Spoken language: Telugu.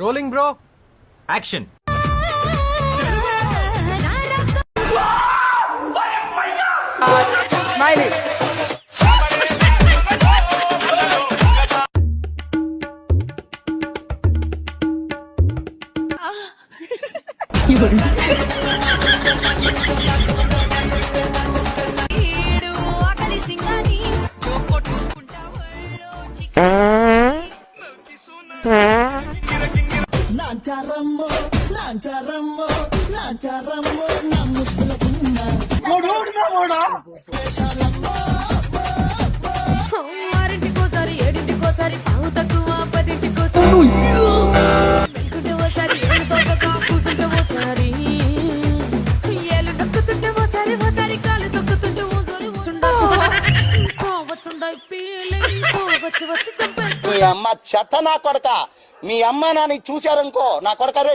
Rolling bro, action. స్మైలీ. నాంచారమ్మో నాంచారమ్మో నాంచారమ్మో నా ముద్దుల గుమ్మ ఆరింటికోసారి ఏడింటికోసారి పావు తక్కువ పదింటికోసారి ఓసారి ఏళ్ళతో కూర్చుంటే ఓసారి ఏళ్ళు నొక్కుతుంటే ఓసారి ఓసారి కాలు తొక్కుతుంటే ఓసారి సోవచ్చుండయి ఫీలింగ్ సోవచ్చు వచ్చి చంపే మీ అమ్మ చెత్త నా కొడక. మీ అమ్మ నాని చూశారనుకో నా కొడక రే